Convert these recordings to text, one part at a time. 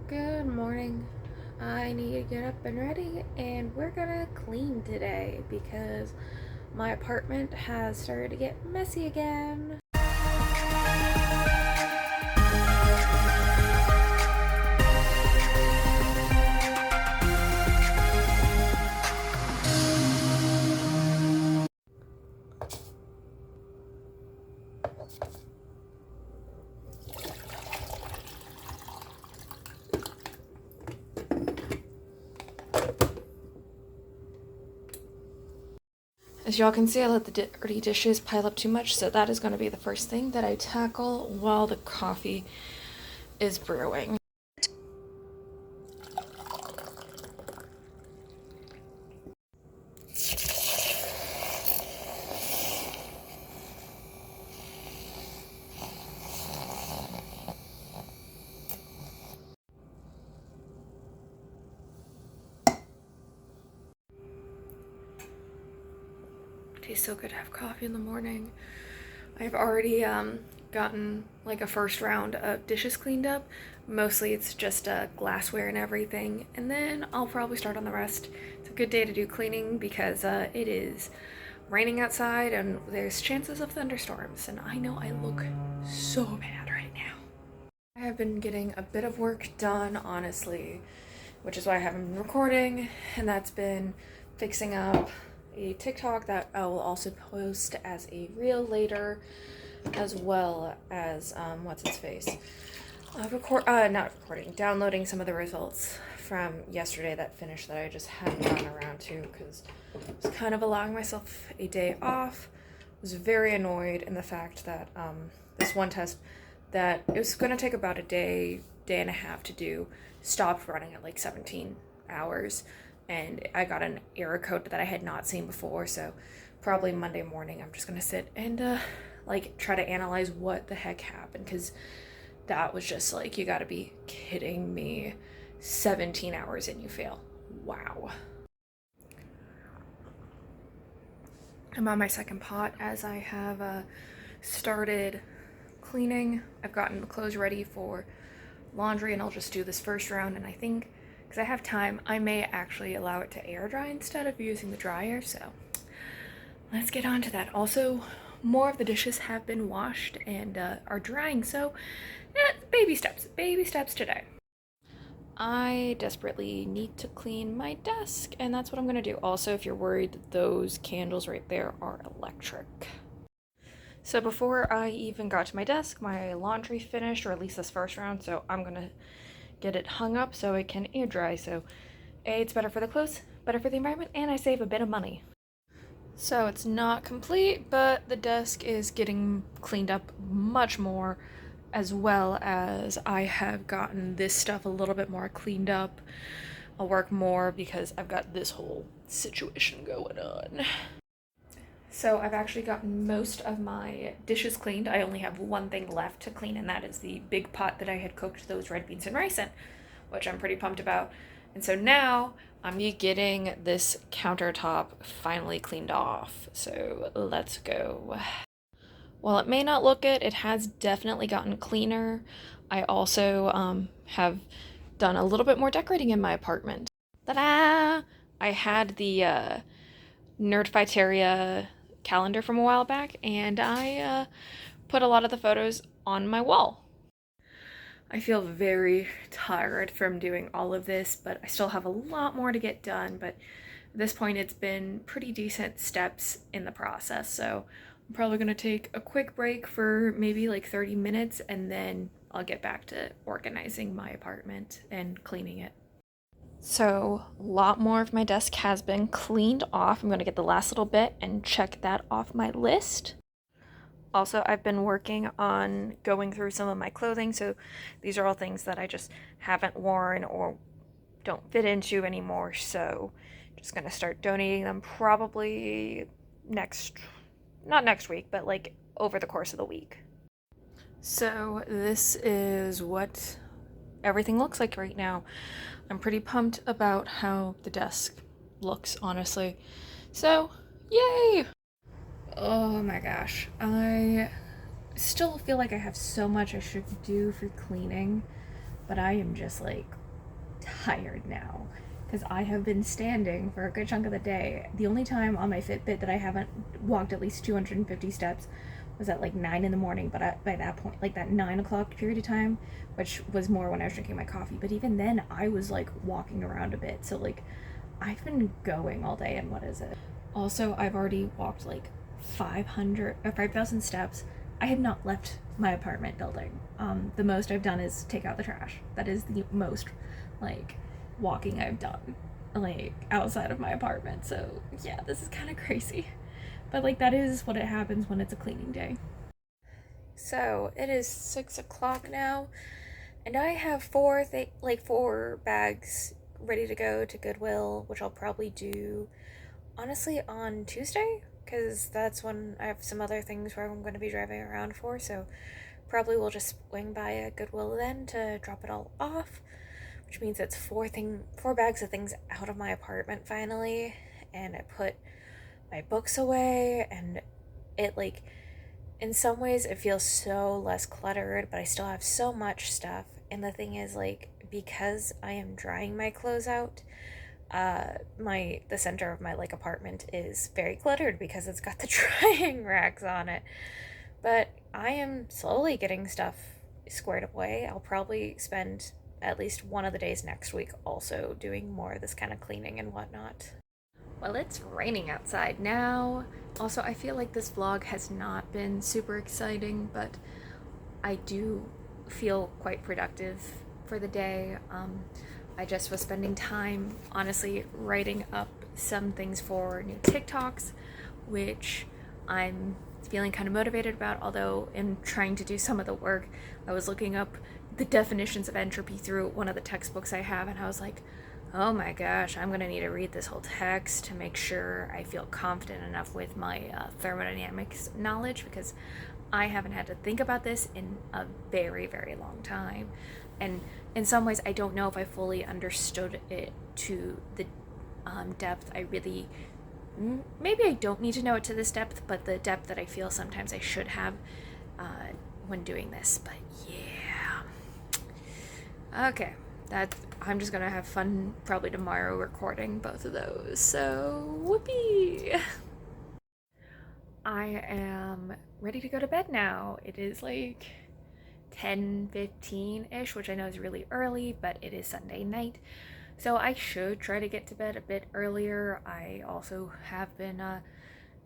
Good morning. I need to get up and ready, and we're gonna clean today because my apartment has started to get messy again. As y'all can see, I let the dirty dishes pile up too much, so that is going to be the first thing that I tackle while the coffee is brewing. Tastes so good to have coffee in the morning. I've already gotten like a first round of dishes cleaned up. Mostly it's just glassware and everything, and then I'll probably start on the rest. It's a good day to do cleaning because it is raining outside and there's chances of thunderstorms, and I know I look so bad right now. I have been getting a bit of work done, honestly, which is why I haven't been recording, and that's been fixing up a TikTok that I will also post as a reel later, as well as what's its face, downloading some of the results from yesterday that finished that I just hadn't gotten around to because I was kind of allowing myself a day off. I was very annoyed in the fact that this one test that it was going to take about a day and a half to do stopped running at like 17 hours, and I got an error code that I had not seen before. So probably Monday morning I'm just gonna sit and like try to analyze what the heck happened, because that was just like, you gotta be kidding me. 17 hours and you fail. Wow. I'm on my second pot as I have started cleaning. I've gotten the clothes ready for laundry, and I'll just do this first round, and I think because I have time, I may actually allow it to air dry instead of using the dryer, so let's get on to that. Also, more of the dishes have been washed and are drying, so baby steps today. I desperately need to clean my desk, and that's what I'm gonna do. Also, if you're worried, those candles right there are electric. So before I even got to my desk, my laundry finished, or at least this first round, so I'm gonna get it hung up so it can air dry. So A, it's better for the clothes, better for the environment, and I save a bit of money. So it's not complete, but the desk is getting cleaned up much more, as well as I have gotten this stuff a little bit more cleaned up. I'll work more because I've got this whole situation going on. So I've actually gotten most of my dishes cleaned. I only have one thing left to clean, and that is the big pot that I had cooked those red beans and rice in, which I'm pretty pumped about. And so now I'm getting this countertop finally cleaned off. So let's go. While it may not look it, it has definitely gotten cleaner. I also have done a little bit more decorating in my apartment. Ta-da! I had the Nerdfighteria calendar from a while back, and I put a lot of the photos on my wall. I feel very tired from doing all of this, but I still have a lot more to get done. But at this point, it's been pretty decent steps in the process, so I'm probably going to take a quick break for maybe like 30 minutes, and then I'll get back to organizing my apartment and cleaning it. So a lot more of my desk has been cleaned off. I'm going to get the last little bit and check that off my list. Also, I've been working on going through some of my clothing. So these are all things that I just haven't worn or don't fit into anymore. So just going to start donating them probably not next week, but like over the course of the week. So this is what everything looks like right now. I'm pretty pumped about how the desk looks, honestly. So, yay! Oh my gosh. I still feel like I have so much I should do for cleaning. but I am just like tired now because I have been standing for a good chunk of the day. The only time on my Fitbit that I haven't walked at least 250 steps was at like 9 in the morning, but by that point, like that 9 o'clock period of time, which was more when I was drinking my coffee, but even then I was like walking around a bit. So like I've been going all day, and what is it? Also, I've already walked like 500 or 5,000 steps. I have not left my apartment building. The most I've done is take out the trash. That is the most like walking I've done like outside of my apartment. So yeah, this is kind of crazy. But like that is what it happens when it's a cleaning day. So it is 6 o'clock now, and I have four bags ready to go to Goodwill, which I'll probably do honestly on Tuesday, because that's when I have some other things where I'm going to be driving around for. So probably we'll just swing by a Goodwill then to drop it all off, which means it's four bags of things out of my apartment finally, and I put my books away, and it like in some ways it feels so less cluttered, but I still have so much stuff. And the thing is, like, because I am drying my clothes out, my the center of my like apartment is very cluttered because it's got the drying racks on it. But I am slowly getting stuff squared away. I'll probably spend at least one of the days next week also doing more of this kind of cleaning and whatnot. Well, it's raining outside now. Also, I feel like this vlog has not been super exciting, but I do feel quite productive for the day. I just was spending time, honestly, writing up some things for new TikToks, which I'm feeling kind of motivated about. Although, in trying to do some of the work, I was looking up the definitions of entropy through one of the textbooks I have, and I was like, oh my gosh, I'm gonna need to read this whole text to make sure I feel confident enough with my thermodynamics knowledge, because I haven't had to think about this in a very, very long time. And in some ways, I don't know if I fully understood it to the depth I really. Maybe I don't need to know it to this depth, but the depth that I feel sometimes I should have when doing this. But yeah. Okay. I'm just gonna have fun probably tomorrow recording both of those. So whoopee! I am ready to go to bed now. It is like 10:15-ish, which I know is really early, but it is Sunday night. So I should try to get to bed a bit earlier. I also have been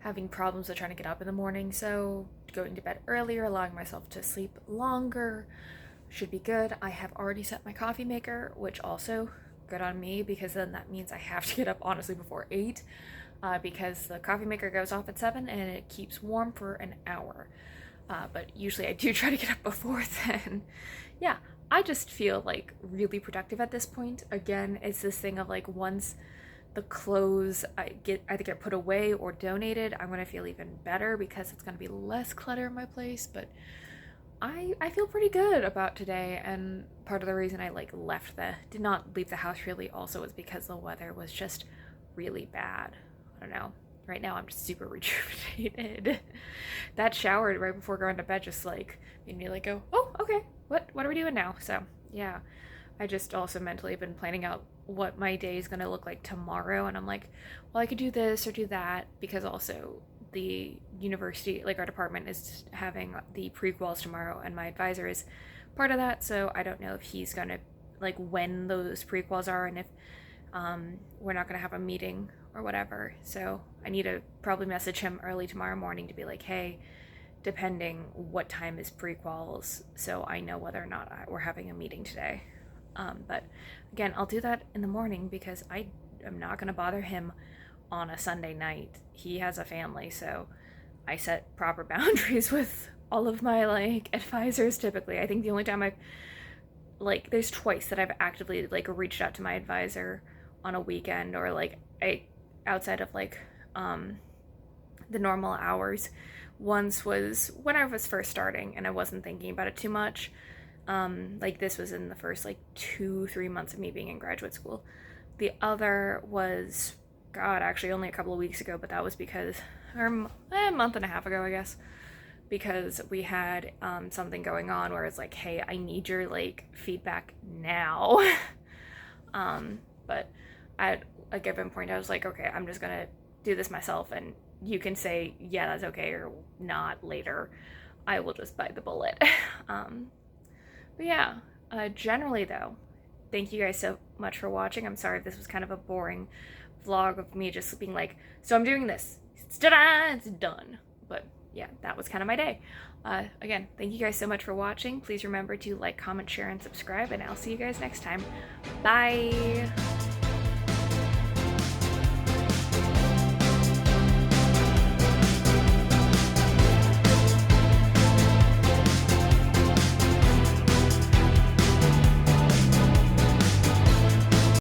having problems with trying to get up in the morning, so going to bed earlier, allowing myself to sleep longer should be good. I have already set my coffee maker, which also good on me, because then that means I have to get up honestly before 8, because the coffee maker goes off at 7 and it keeps warm for an hour. But usually I do try to get up before then. Yeah, I just feel like really productive at this point. Again, it's this thing of like once the clothes either get put away or donated, I'm gonna feel even better because it's gonna be less clutter in my place. But I feel pretty good about today, and part of the reason I like did not leave the house really also was because the weather was just really bad. I don't know. Right now I'm just super rejuvenated. That shower right before going to bed just like made me like go, oh, okay, what are we doing now? So yeah, I just also mentally been planning out what my day is gonna look like tomorrow, and I'm like, well, I could do this or do that, because also the university, like our department, is having the prequels tomorrow, and my advisor is part of that. So I don't know if he's gonna like when those prequels are, and if we're not gonna have a meeting or whatever. So I need to probably message him early tomorrow morning to be like, hey, depending what time is prequels, so I know whether or not we're having a meeting today. But again, I'll do that in the morning because I am not going to bother him on a Sunday night. He has a family, so I set proper boundaries with all of my like advisors typically. I think the only time I've like there's twice that I've actively like reached out to my advisor on a weekend, or like outside of like the normal hours. Once was when I was first starting and I wasn't thinking about it too much. Like this was in the first like 2-3 months of me being in graduate school. The other was, God, actually only a couple of weeks ago, but that was because, or a month and a half ago, I guess. because we had something going on where it's like, hey, I need your like feedback now. But at a given point I was like, okay, I'm just gonna do this myself, and you can say yeah, that's okay, or not later. I will just bite the bullet. But yeah, generally though, thank you guys so much for watching. I'm sorry if this was kind of a boring vlog of me just being like, so I'm doing this, ta-da, it's done. But yeah, that was kind of my day. Again, thank you guys so much for watching. Please remember to like, comment, share, and subscribe, and I'll see you guys next time. Bye!